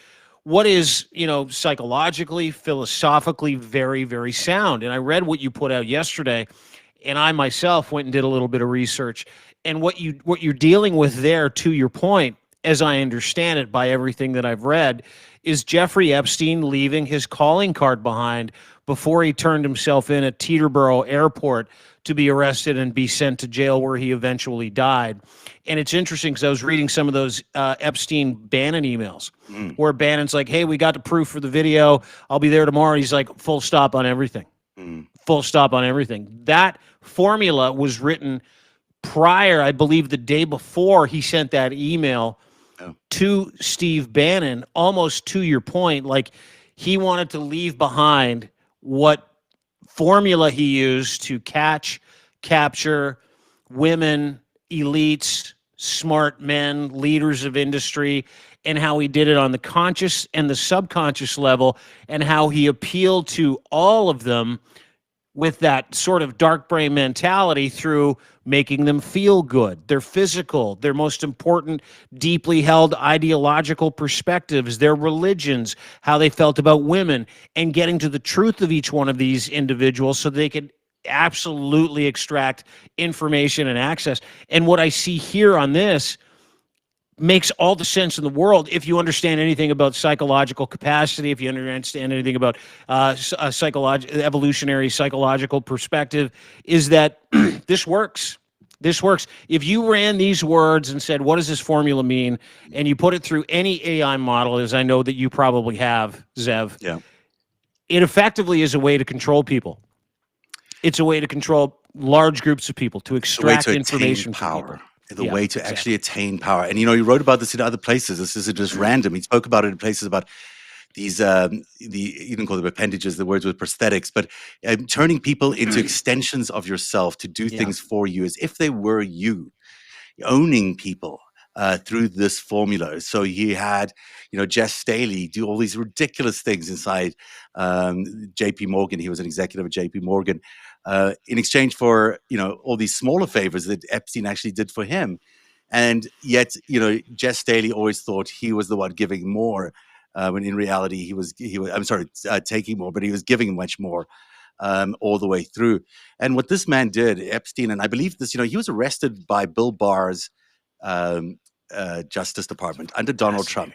what is, psychologically, philosophically very, very sound. And I read what you put out yesterday, and I myself went and did a little bit of research. And what you're dealing with there, to your point, as I understand it by everything that I've read, is Jeffrey Epstein leaving his calling card behind before he turned himself in at Teterboro Airport to be arrested and be sent to jail, where he eventually died. And it's interesting because I was reading some of those Epstein-Bannon emails where Bannon's like, hey, we got the proof for the video. I'll be there tomorrow. He's like, full stop on everything. Full stop on everything. That formula was written prior, I believe the day before he sent that email Oh. to Steve Bannon, almost to your point, like he wanted to leave behind what formula he used to capture women, elites, smart men, leaders of industry, and how he did it on the conscious and the subconscious level, and how he appealed to all of them with that sort of dark brain mentality through making them feel good, their physical, their most important, deeply held ideological perspectives, their religions, how they felt about women, and getting to the truth of each one of these individuals so they could absolutely extract information and access. And what I see here on this makes all the sense in the world if you understand anything about psychological capacity, if you understand anything about evolutionary psychological perspective, is that this works. This works. If you ran these words and said, what does this formula mean? And you put it through any AI model, as I know that you probably have, Zev, Yeah. it effectively is a way to control people. It's a way to control large groups of people, to The way extract to attain information from power. people. The Yeah, way to exactly. actually attain power. And, he wrote about this in other places. This isn't just random. He spoke about it in places about these, you can call them appendages, the words with prosthetics, but turning people into extensions of yourself to do Yeah. things for you as if they were you, owning people through this formula. So he had, Jess Staley do all these ridiculous things inside JP Morgan. He was an executive at JP Morgan in exchange for, all these smaller favors that Epstein actually did for him. And yet, Jess Staley always thought he was the one giving more, when in reality he was. I'm sorry, taking more, but he was giving much more all the way through. And what this man did, Epstein, and I believe this, he was arrested by Bill Barr's Justice Department under Donald Trump.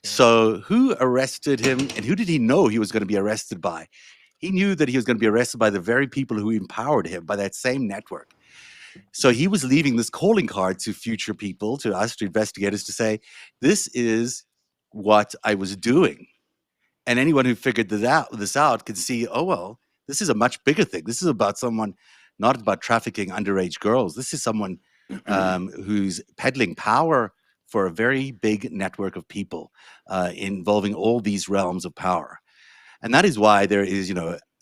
So who arrested him, and who did he know he was going to be arrested by? He knew that he was going to be arrested by the very people who empowered him, by that same network. So he was leaving this calling card to future people, to us, to investigators, to say, this is what I was doing. And anyone who figured this out could see, oh, well, this is a much bigger thing. This is about someone, not about trafficking underage girls. This is someone who's peddling power for a very big network of people involving all these realms of power. And that is why there is,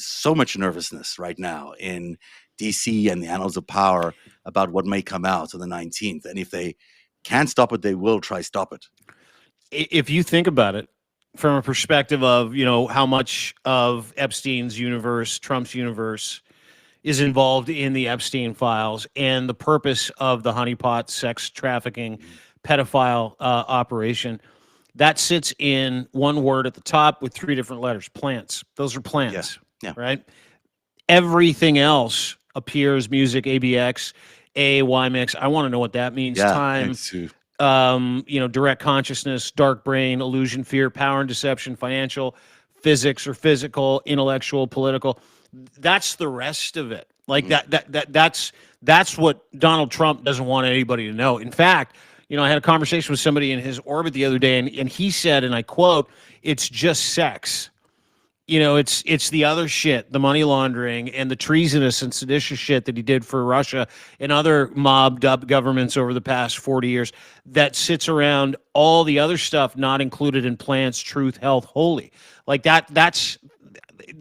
so much nervousness right now in DC and the annals of power about what may come out on the 19th. And if they can't stop it, they will try stop it. If you think about it from a perspective of, how much of Epstein's universe, Trump's universe, is involved in the Epstein files and the purpose of the honeypot sex trafficking pedophile operation, that sits in one word at the top with three different letters: plants. Those are plants, Yeah. right? Everything else appears: music, ABX, AAY mix. I want to know what that means. Yeah. Time, it's, direct consciousness, dark brain, illusion, fear, power and deception, financial, physics or physical, intellectual, political. That's the rest of it. Like that's what Donald Trump doesn't want anybody to know. In fact, I had a conversation with somebody in his orbit the other day, and he said, and I quote, "It's just sex." It's the other shit, the money laundering and the treasonous and seditious shit that he did for Russia and other mobbed up governments over the past 40 years that sits around all the other stuff not included in plants, truth, health, holy. Like that's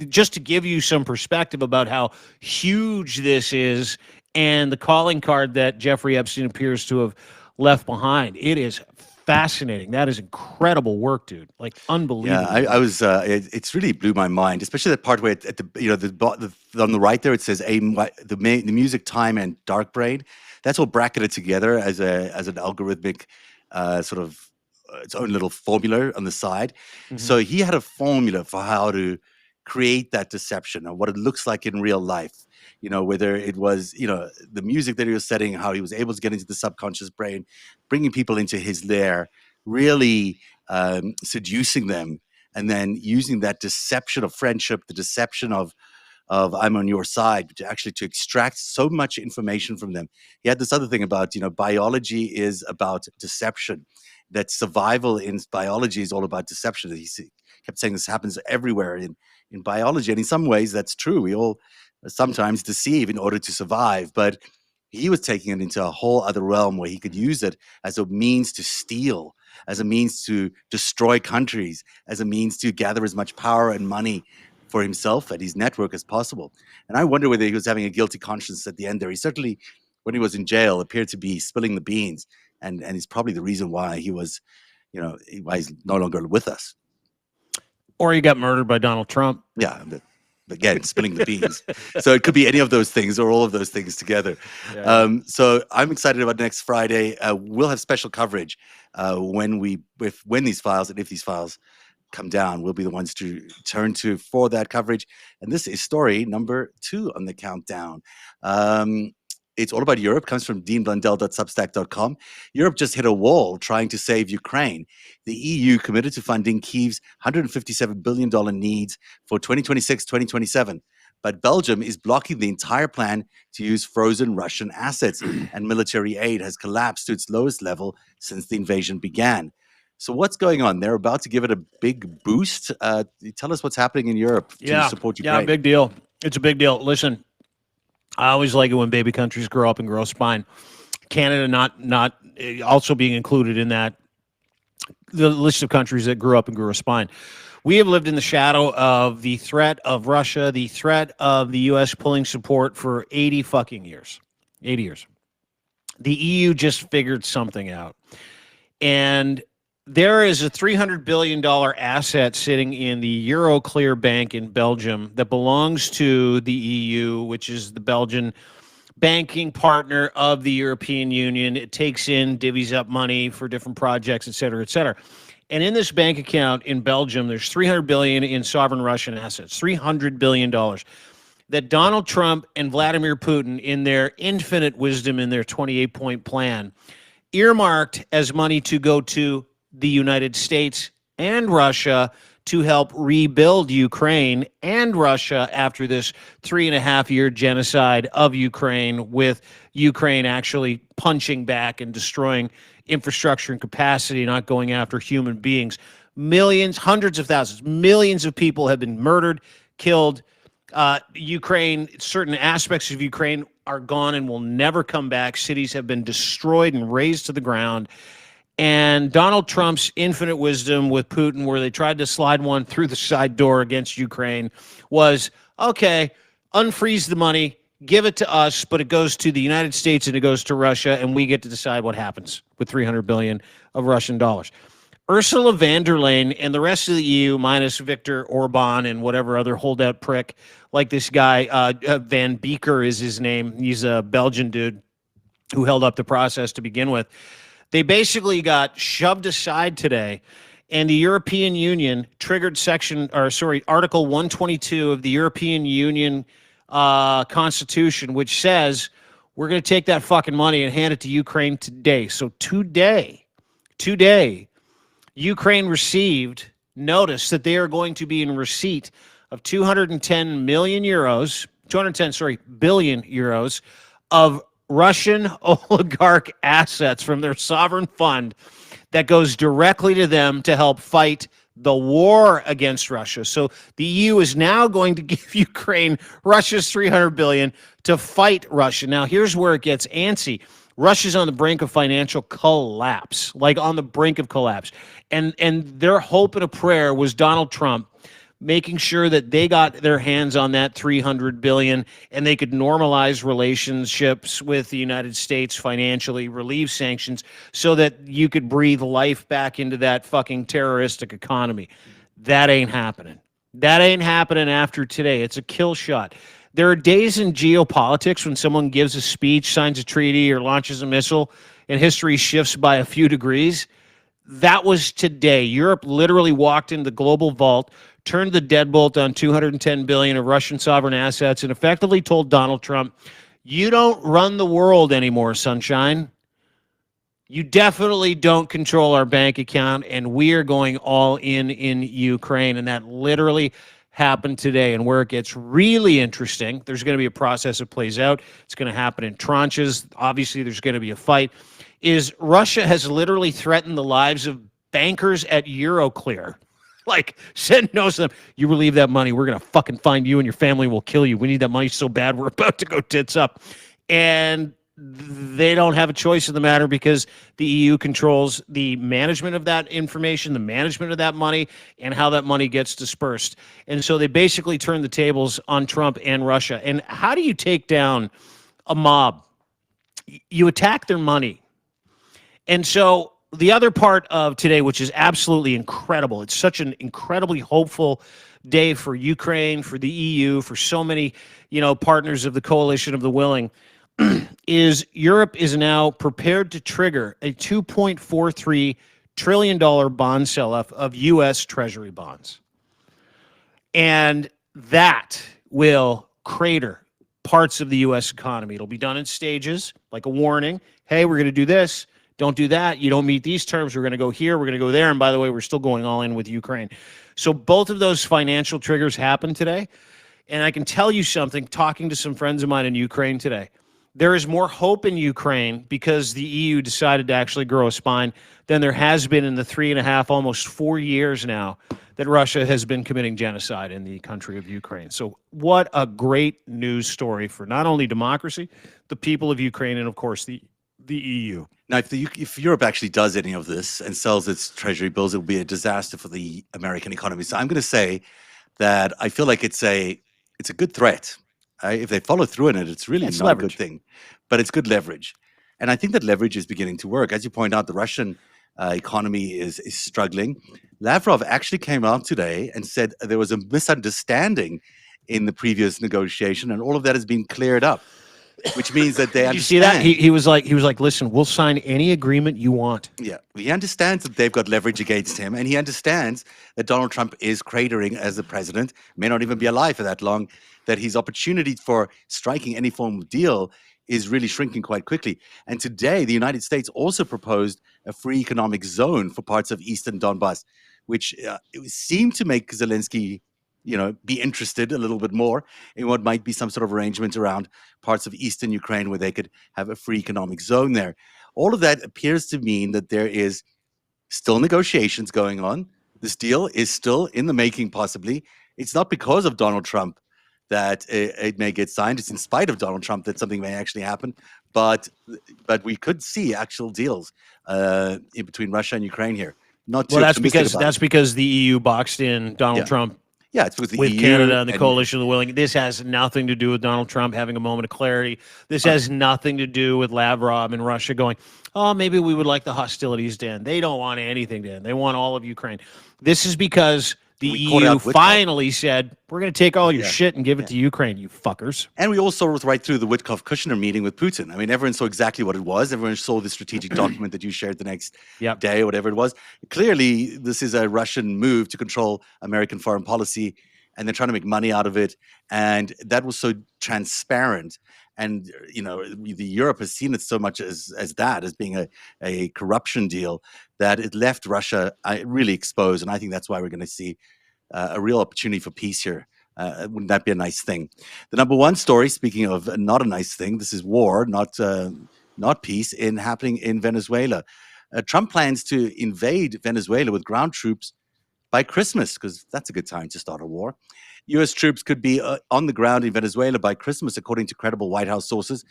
just to give you some perspective about how huge this is and the calling card that Jeffrey Epstein appears to have left behind. It is fascinating. That is incredible work, dude. Like unbelievable. Yeah, I was. It's really blew my mind, especially that part where at the on the right there it says the music, time, and dark brain. That's all bracketed together as an algorithmic sort of its own little formula on the side. Mhm. So he had a formula for how to create that deception and what it looks like in real life. Whether it was the music that he was setting, how he was able to get into the subconscious brain, bringing people into his lair, really seducing them, and then using that deception of friendship, the deception of I'm on your side, to actually to extract so much information from them. He had this other thing about biology is about deception, that survival in biology is all about deception. He kept saying this happens everywhere in biology, and in some ways that's true. We all sometimes deceive in order to survive, but He was taking it into a whole other realm where he could use it as a means to steal, as a means to destroy countries, as a means to gather as much power and money for himself and his network as possible. And I wonder whether he was having a guilty conscience at the end there. He certainly, when he was in jail, appeared to be spilling the beans, and he's probably the reason why he was, why he's no longer with us. Or he got murdered by Donald Trump. Yeah, but again, spilling the beans. So it could be any of those things or all of those things together. Yeah. So I'm excited about next Friday. We'll have special coverage when these files and if these files come down. We'll be the ones to turn to for that coverage. And this is story number 2 on the countdown. It's all about Europe. Comes from deanblundell.substack.com. Europe just hit a wall trying to save Ukraine. The EU committed to funding Kyiv's $157 billion needs for 2026-2027. But Belgium is blocking the entire plan to use frozen Russian assets, and military aid has collapsed to its lowest level since the invasion began. So what's going on? They're about to give it a big boost. Tell us what's happening in Europe to support Ukraine. Yeah, big deal. It's a big deal. Listen, I always like it when baby countries grow up and grow a spine. Canada not also being included in that, the list of countries that grew up and grew a spine. We have lived in the shadow of the threat of Russia, the threat of the U.S. pulling support for 80 fucking years. 80 years. The EU just figured something out. And there is a $300 billion asset sitting in the Euroclear Bank in Belgium that belongs to the EU, which is the Belgian banking partner of the European Union. It takes in, divvies up money for different projects, et cetera, et cetera. And in this bank account in Belgium, there's $300 billion in sovereign Russian assets, $300 billion that Donald Trump and Vladimir Putin, in their infinite wisdom in their 28-point plan, earmarked as money to go to the United States and Russia to help rebuild Ukraine and Russia after this 3.5-year genocide of Ukraine, with Ukraine actually punching back and destroying infrastructure and capacity, not going after human beings. Millions, hundreds of thousands, millions of people have been murdered, killed. Ukraine, certain aspects of Ukraine are gone and will never come back. Cities have been destroyed and razed to the ground. And Donald Trump's infinite wisdom with Putin, where they tried to slide one through the side door against Ukraine, was, okay, unfreeze the money, give it to us, but it goes to the United States and it goes to Russia, and we get to decide what happens with $300 billion of Russian dollars. Ursula von der Leyen and the rest of the EU, minus Viktor Orban and whatever other holdout prick, like this guy, Van Beeker is his name. He's a Belgian dude who held up the process to begin with. They basically got shoved aside today, and the European Union triggered Article 122 of the European Union Constitution, which says we're going to take that fucking money and hand it to Ukraine today. So today, Ukraine received notice that they are going to be in receipt of 210 billion euros of Russian oligarch assets from their sovereign fund that goes directly to them to help fight the war against Russia. So the EU is now going to give Ukraine Russia's $300 billion to fight Russia. Now, here's where it gets antsy. Russia's on the brink of financial collapse, like on the brink of collapse. And their hope and a prayer was Donald Trump making sure that they got their hands on that $300 billion and they could normalize relationships with the United States financially, relieve sanctions, so that you could breathe life back into that fucking terroristic economy. That ain't happening. That ain't happening after today. It's a kill shot. There are days in geopolitics when someone gives a speech, signs a treaty, or launches a missile, and history shifts by a few degrees. That was today. Europe literally walked into the global vault, turned the deadbolt on $210 billion of Russian sovereign assets, and effectively told Donald Trump, you don't run the world anymore, sunshine. You definitely don't control our bank account, and we are going all in Ukraine. And that literally happened today. And where it gets really interesting, there's going to be a process that plays out. It's going to happen in tranches. Obviously, there's going to be a fight. Is Russia has literally threatened the lives of bankers at Euroclear. Like, said no to them. You relieve that money, we're going to fucking find you and your family will kill you. We need that money so bad, we're about to go tits up. And they don't have a choice in the matter because the EU controls the management of that information, the management of that money, and how that money gets dispersed. And so they basically turn the tables on Trump and Russia. And how do you take down a mob? You attack their money. And so the other part of today, which is absolutely incredible, it's such an incredibly hopeful day for Ukraine, for the EU, for so many, partners of the coalition of the willing, is Europe is now prepared to trigger a $2.43 trillion bond sell-off of U.S. Treasury bonds. And that will crater parts of the U.S. economy. It'll be done in stages, like a warning. Hey, we're going to do this. Don't do that. You don't meet these terms. We're going to go here. We're going to go there. And by the way, we're still going all in with Ukraine. So both of those financial triggers happened today. And I can tell you something, talking to some friends of mine in Ukraine today, there is more hope in Ukraine because the EU decided to actually grow a spine than there has been in the 3.5, almost 4 years now that Russia has been committing genocide in the country of Ukraine. So what a great news story for not only democracy, the people of Ukraine, and of course the EU. Now, if Europe actually does any of this and sells its treasury bills, it will be a disaster for the American economy. So I'm going to say that I feel like it's a good threat. If they follow through on it, it's really not leverage. a good thing, but it's good leverage. And I think that leverage is beginning to work. As you point out, the Russian economy is struggling. Lavrov actually came out today and said there was a misunderstanding in the previous negotiation, and all of that has been cleared up, which means that they Did you see that? He was like, listen, we'll sign any agreement you want. Yeah, he understands that they've got leverage against him, and he understands that Donald Trump is cratering as the president, may not even be alive for that long, that his opportunity for striking any form of deal is really shrinking quite quickly. And today, the United States also proposed a free economic zone for parts of eastern Donbass, which it seemed to make Zelensky, be interested a little bit more in what might be some sort of arrangement around parts of eastern Ukraine where they could have a free economic zone there. All of that appears to mean that there is still negotiations going on. This deal is still in the making, possibly. It's not because of Donald Trump that it may get signed. It's in spite of Donald Trump that something may actually happen. But we could see actual deals in between Russia and Ukraine here. Not too optimistic about that's because the EU boxed in Donald Trump. Yeah, it's with the with EU Canada and the coalition of the willing. This has nothing to do with Donald Trump having a moment of clarity. This has nothing to do with Lavrov and Russia going, oh, maybe we would like the hostilities to end. They don't want anything to end. They want all of Ukraine. This is because the EU finally said, we're going to take all your shit and give it to Ukraine, you fuckers. And we all saw it right through the Witkoff-Kushner meeting with Putin. I mean, everyone saw exactly what it was. Everyone saw the strategic document that you shared the next day or whatever it was. Clearly, this is a Russian move to control American foreign policy, and they're trying to make money out of it. And that was so transparent. And, the Europe has seen it so much as being a corruption deal that it left Russia really exposed. And I think that's why we're going to see a real opportunity for peace here. Wouldn't that be a nice thing? The number one story, speaking of not a nice thing, this is war, not peace, happening in Venezuela. Trump plans to invade Venezuela with ground troops by Christmas, because that's a good time to start a war. U.S. troops could be on the ground in Venezuela by Christmas, according to credible White House sources,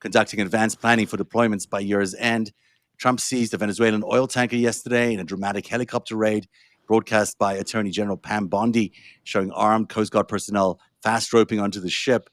conducting advanced planning for deployments by year's end. Trump seized a Venezuelan oil tanker yesterday in a dramatic helicopter raid, broadcast by Attorney General Pam Bondi, showing armed Coast Guard personnel fast roping onto the ship.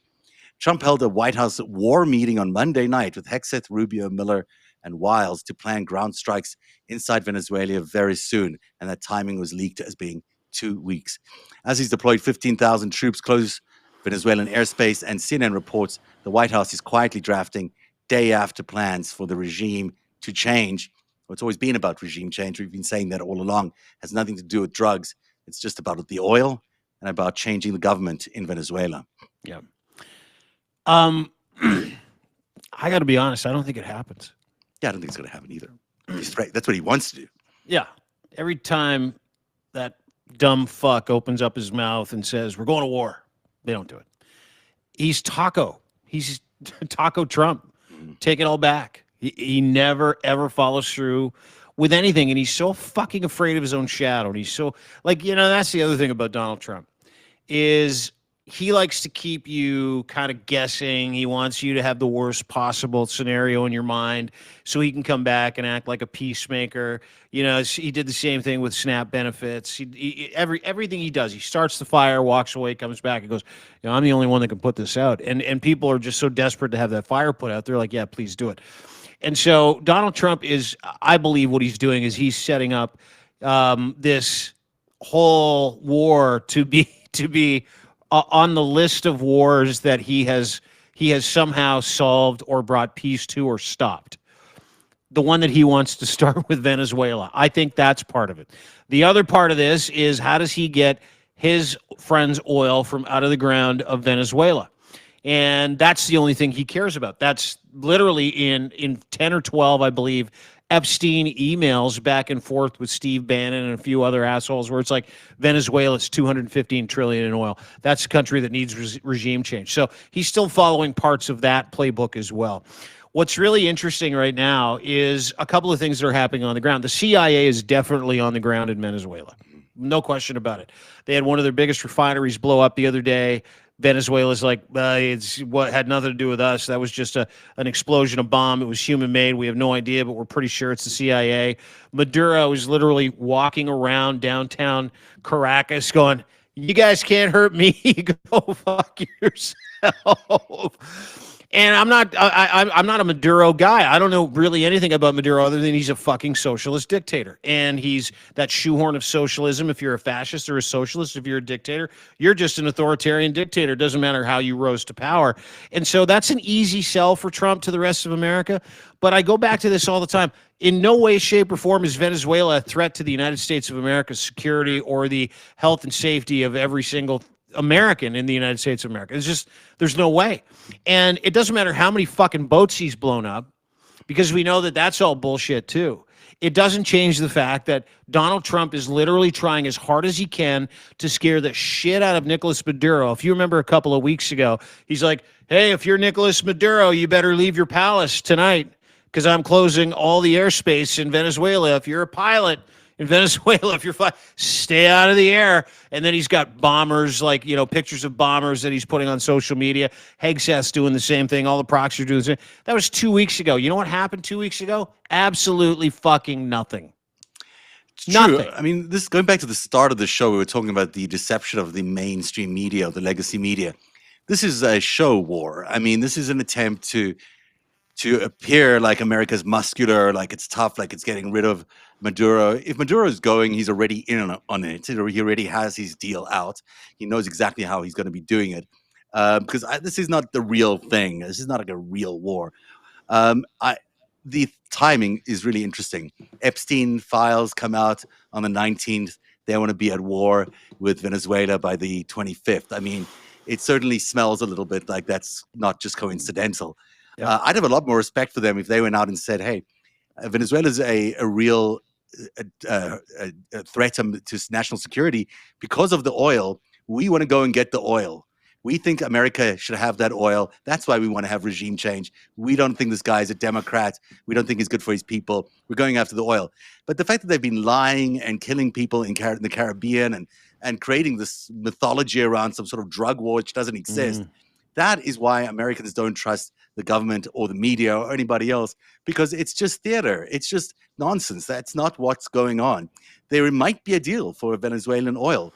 Trump held a White House war meeting on Monday night with Hegseth, Rubio, Miller, and Wiles to plan ground strikes inside Venezuela very soon, and that timing was leaked as being 2 weeks. As he's deployed 15,000 troops close Venezuelan airspace, and CNN reports the White House is quietly drafting day after plans for the regime to change. Well, it's always been about regime change. We've been saying that all along. It has nothing to do with drugs. It's just about the oil and about changing the government in Venezuela. Yeah. I got to be honest. I don't think it happens. Yeah, I don't think it's going to happen either. He's right. That's what he wants to do. Yeah. Every time that dumb fuck opens up his mouth and says, we're going to war, they don't do it. He's Taco. He's Taco Trump. Take it all back. He never, ever follows through with anything. And he's so fucking afraid of his own shadow. And he's so, that's the other thing about Donald Trump is he likes to keep you kind of guessing. He wants you to have the worst possible scenario in your mind so he can come back and act like a peacemaker. You know, he did the same thing with SNAP benefits. Everything he does, he starts the fire, walks away, comes back, and goes, you know, I'm the only one that can put this out. And people are just so desperate to have that fire put out. They're like, yeah, please do it. And so Donald Trump is, I believe what he's doing is he's setting up this whole war to be on the list of wars that he has somehow solved or brought peace to or stopped. The one that he wants to start with Venezuela. I think that's part of it. The other part of this is how does he get his friend's oil from out of the ground of Venezuela? And that's the only thing he cares about. That's literally in 10 or 12, I believe, Epstein emails back and forth with Steve Bannon and a few other assholes where it's like Venezuela's 215 trillion in oil. That's a country that needs regime change. So he's still following parts of that playbook as well. What's really interesting right now is a couple of things that are happening on the ground. The CIA is definitely on the ground in Venezuela. No question about it. They had one of their biggest refineries blow up the other day. Venezuela's like, it's what had nothing to do with us. That was just an explosion, a bomb. It was human made. We have no idea, but we're pretty sure it's the CIA. Maduro is literally walking around downtown Caracas going, you guys can't hurt me. Go fuck yourself. And I'm not a Maduro guy. I don't know really anything about Maduro other than he's a fucking socialist dictator. And he's that shoehorn of socialism. If you're a fascist or a socialist, if you're a dictator, you're just an authoritarian dictator. It doesn't matter how you rose to power. And so that's an easy sell for Trump to the rest of America. But I go back to this all the time. In no way, shape, or form is Venezuela a threat to the United States of America's security or the health and safety of every single American in the United States of America. It's just, there's no way. And it doesn't matter how many fucking boats he's blown up, because we know that that's all bullshit too. It doesn't change the fact that Donald Trump is literally trying as hard as he can to scare the shit out of Nicolas Maduro. If you remember a couple of weeks ago, he's like, hey, if you're Nicolas Maduro, you better leave your palace tonight because I'm closing all the airspace in Venezuela. If you're a pilot in Venezuela, if you're stay out of the air. And then he's got bombers, like, you know, pictures of bombers that he's putting on social media. Hegseth's doing the same thing. All the proxies are doing the same. That was 2 weeks ago. You know what happened 2 weeks ago? Absolutely fucking nothing. It's true. Nothing. I mean, this going back to the start of the show, we were talking about the deception of the mainstream media, the legacy media. This is a show war. I mean, this is an attempt to appear like America's muscular, like it's tough, like it's getting rid of Maduro. If Maduro is going, he's already in on it. He already has his deal out. He knows exactly how he's going to be doing it. Because this is not the real thing. This is not like a real war. The timing is really interesting. Epstein files come out on the 19th. They want to be at war with Venezuela by the 25th. I mean, it certainly smells a little bit like that's not just coincidental. Yeah. I'd have a lot more respect for them if they went out and said, hey, Venezuela is a real threat to national security because of the oil. We want to go and get the oil. We think America should have that oil. That's why we want to have regime change. We don't think this guy is a Democrat. We don't think he's good for his people. We're going after the oil. But the fact that they've been lying and killing people in the Caribbean and creating this mythology around some sort of drug war which doesn't exist, that is why Americans don't trust the government or the media or anybody else, because it's just theater. It's just nonsense. That's not what's going on. There might be a deal for Venezuelan oil,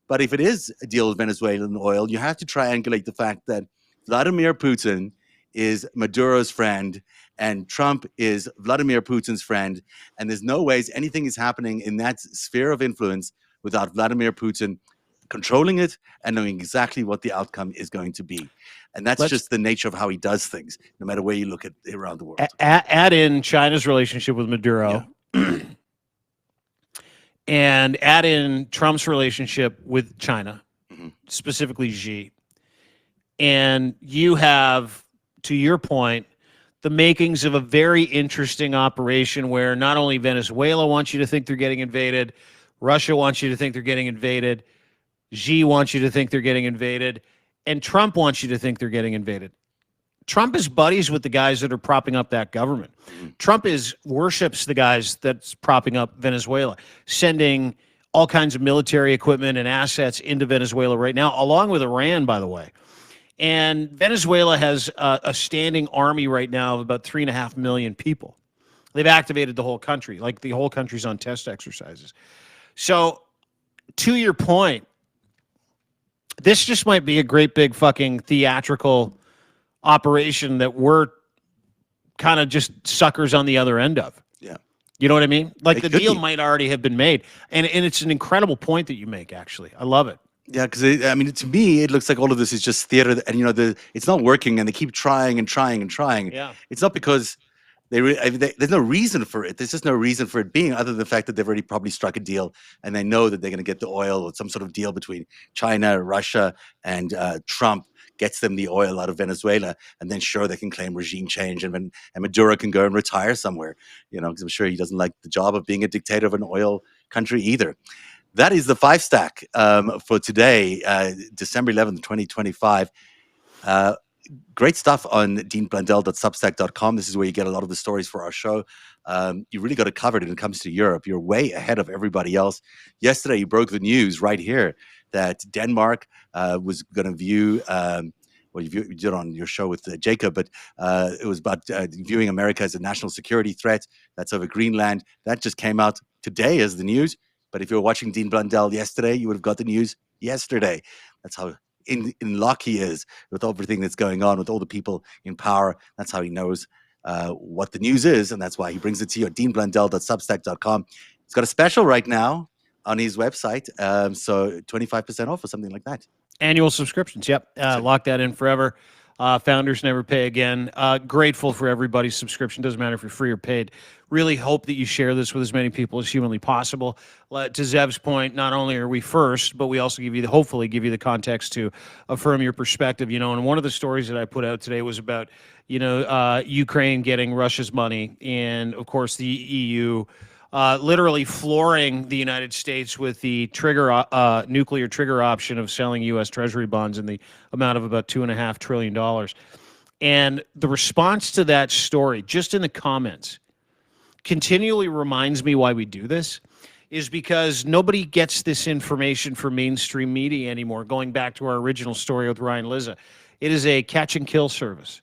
but if it is a deal with Venezuelan oil, you have to triangulate the fact that Vladimir Putin is Maduro's friend and Trump is Vladimir Putin's friend, and there's no ways anything is happening in that sphere of influence without Vladimir Putin controlling it and knowing exactly what the outcome is going to be. And that's just the nature of how he does things, no matter where you look at around the world. Add in China's relationship with Maduro, and add in Trump's relationship with China, specifically Xi. And you have, to your point, the makings of a very interesting operation where not only Venezuela wants you to think they're getting invaded, Russia wants you to think they're getting invaded, Xi wants you to think they're getting invaded, and Trump wants you to think they're getting invaded. Trump is buddies with the guys that are propping up that government. Trump worships the guys that's propping up Venezuela, sending all kinds of military equipment and assets into Venezuela right now, along with Iran, by the way. And Venezuela has a standing army right now of about 3.5 million people. They've activated the whole country, like the whole country's on test exercises. So, to your point, this just might be a great big fucking theatrical operation that we're kind of just suckers on the other end of. Yeah. You know what I mean? Like It the could deal be. might already have been made. And it's an incredible point that you make, actually. I love it. Yeah, because I mean, to me, it looks like all of this is just theater, and it's not working, and they keep trying and trying and trying. Yeah. It's not because there's no reason for it. There's just no reason for it being, other than the fact that they've already probably struck a deal, and they know that they're going to get the oil, or some sort of deal between China, Russia, and Trump gets them the oil out of Venezuela, and then sure they can claim regime change, and Maduro can go and retire somewhere. Because I'm sure he doesn't like the job of being a dictator of an oil country either. That is the FiveStack for today, December 11th, 2025. Great stuff on deanblundell.substack.com. This is where you get a lot of the stories for our show. You really got it covered when it comes to Europe. You're way ahead of everybody else. Yesterday, you broke the news right here that Denmark was going to view, you did it on your show with Jacob, but it was about viewing America as a national security threat. That's over Greenland. That just came out today as the news. But if you were watching Dean Blundell yesterday, you would have got the news yesterday. That's how in lock he is with everything that's going on, with all the people in power. That's how he knows what the news is, and that's why he brings it to you at deanblundell.substack.com. He's got a special right now on his website, so 25% off or something like that. Annual subscriptions, yep. Lock that in forever. Founders never pay again. Grateful for everybody's subscription. Doesn't matter if you're free or paid. Really hope that you share this with as many people as humanly possible. To Zev's point, not only are we first, but we also hopefully give you the context to affirm your perspective. And one of the stories that I put out today was about, Ukraine getting Russia's money, and of course the EU literally flooring the United States with the nuclear trigger option of selling U.S. Treasury bonds in the amount of about $2.5 trillion. And the response to that story, just in the comments, continually reminds me why we do this, is because nobody gets this information from mainstream media anymore, going back to our original story with Ryan Lizza. It is a catch and kill service.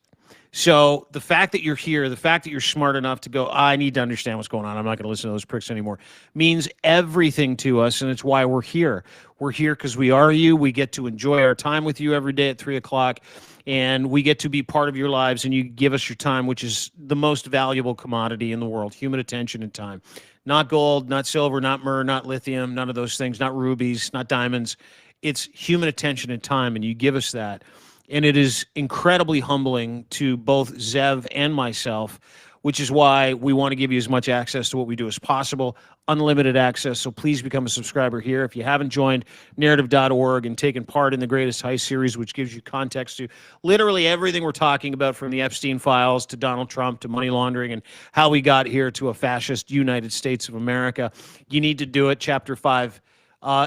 So the fact that you're here, the fact that you're smart enough to go, I need to understand what's going on, I'm not going to listen to those pricks anymore, means everything to us, and it's why we're here. We're here because we are you. We get to enjoy our time with you every day at 3 o'clock, and we get to be part of your lives, and you give us your time, which is the most valuable commodity in the world, human attention and time. Not gold, not silver, not myrrh, not lithium, none of those things, not rubies, not diamonds. It's human attention and time, and you give us that. And it is incredibly humbling to both Zev and myself, which is why we want to give you as much access to what we do as possible, unlimited access. So please become a subscriber here. If you haven't joined narrative.org and taken part in the Greatest Heist series, which gives you context to literally everything we're talking about, from the Epstein files to Donald Trump to money laundering and how we got here to a fascist United States of America, you need to do it. Chapter 5.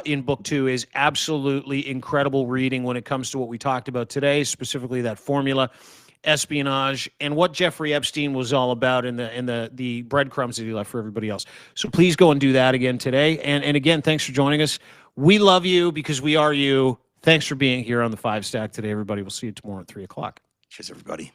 In book 2 is absolutely incredible reading when it comes to what we talked about today, specifically that formula, espionage, and what Jeffrey Epstein was all about, in the breadcrumbs that he left for everybody else. So please go and do that again today. And again, thanks for joining us. We love you because we are you. Thanks for being here on the FiveStack today, everybody. We'll see you tomorrow at 3 o'clock. Cheers, everybody.